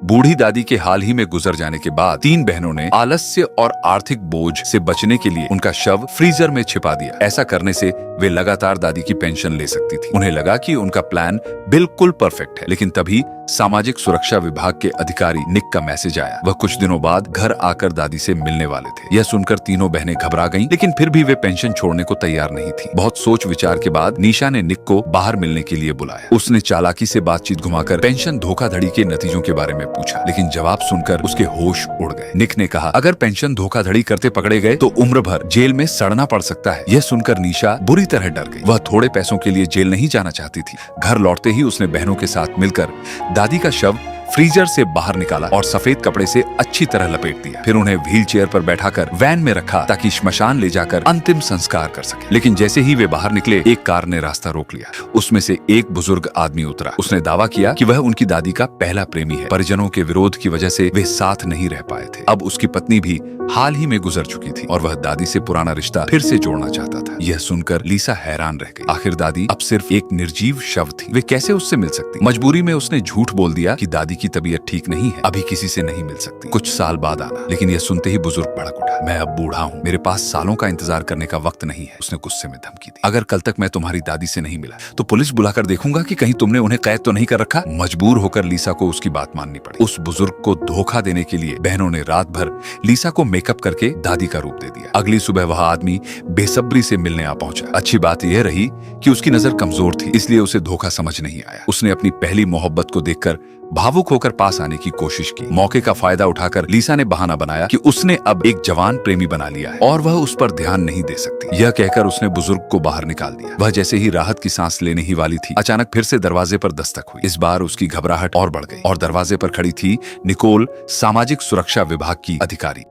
बूढ़ी दादी के हाल ही में गुजर जाने के बाद 3 बहनों ने आलस्य और आर्थिक बोझ से बचने के लिए उनका शव फ्रीजर में छिपा दिया। ऐसा करने से वे लगातार दादी की पेंशन ले सकती थी। उन्हें लगा कि उनका प्लान बिल्कुल परफेक्ट है, लेकिन तभी सामाजिक सुरक्षा विभाग के अधिकारी निक का मैसेज आया। वह कुछ दिनों बाद घर आकर दादी से मिलने वाले थे। यह सुनकर तीनों बहनें घबरा गईं, लेकिन फिर भी वे पेंशन छोड़ने को तैयार नहीं थी। बहुत सोच विचार के बाद निशा ने निक को बाहर मिलने के लिए बुलाया। उसने चालाकी से बातचीत घुमाकर पेंशन धोखाधड़ी के नतीजों के बारे में पूछा, लेकिन जवाब सुनकर उसके होश उड़ गए। निक ने कहा, अगर पेंशन धोखाधड़ी करते पकड़े गए तो उम्र भर जेल में सड़ना पड़ सकता है। यह सुनकर निशा बुरी तरह डर गई। वह थोड़े पैसों के लिए जेल नहीं जाना चाहती थी। घर लौटते ही उसने बहनों के साथ मिलकर दादी का शव फ्रीजर से बाहर निकाला और सफेद कपड़े से अच्छी तरह लपेट दिया। फिर उन्हें व्हील चेयर पर बैठाकर वैन में रखा ताकि श्मशान ले जाकर अंतिम संस्कार कर सके। लेकिन जैसे ही वे बाहर निकले, एक कार ने रास्ता रोक लिया। उसमें से एक बुजुर्ग आदमी उतरा। उसने दावा किया कि वह उनकी दादी का पहला प्रेमी है। परिजनों के विरोध की वजह से वे साथ नहीं रह पाए थे। अब उसकी पत्नी भी हाल ही में गुजर चुकी थी और वह दादी से पुराना रिश्ता फिर से जोड़ना चाहता था। यह सुनकर लिसा हैरान रह गई। आखिर दादी अब सिर्फ एक निर्जीव शव थी। वे कैसे उससे मिल सकती? मजबूरी में उसने झूठ बोल दिया कि दादी की तबीयत ठीक नहीं है, अभी किसी से नहीं मिल सकती, कुछ साल बाद आना। लेकिन यह सुनते ही बुजुर्ग भड़क उठा। मैं अब बूढ़ा हूँ, मेरे पास सालों का इंतजार करने का वक्त नहीं है। उसने गुस्से में धमकी दी, अगर कल तक मैं तुम्हारी दादी से नहीं मिला तो पुलिस बुलाकर देखूंगा कि कहीं तुमने उन्हें कैद तो नहीं कर रखा। मजबूर होकर लिसा को उसकी बात माननी पड़ी। उस बुजुर्ग को धोखा देने के लिए बहनों ने रात भर लिसा को मेकअप करके दादी का रूप दे दिया। अगली सुबह वह आदमी बेसब्री से मिलने आ पहुंचा। अच्छी बात यह रही कि उसकी नजर कमजोर थी, इसलिए उसे धोखा समझ नहीं आया। उसने अपनी पहली मोहब्बत को देखकर भावुक होकर पास आने की कोशिश की। मौके का फायदा उठाकर लिसा ने बहाना बनाया कि उसने अब एक जवान प्रेमी बना लिया है और वह उस पर ध्यान नहीं दे सकती। यह कहकर उसने बुजुर्ग को बाहर निकाल दिया। वह जैसे ही राहत की सांस लेने ही वाली थी, अचानक फिर से दरवाजे पर दस्तक हुई। इस बार उसकी घबराहट और बढ़ गई और दरवाजे पर खड़ी थी निकोल, सामाजिक सुरक्षा विभाग की अधिकारी।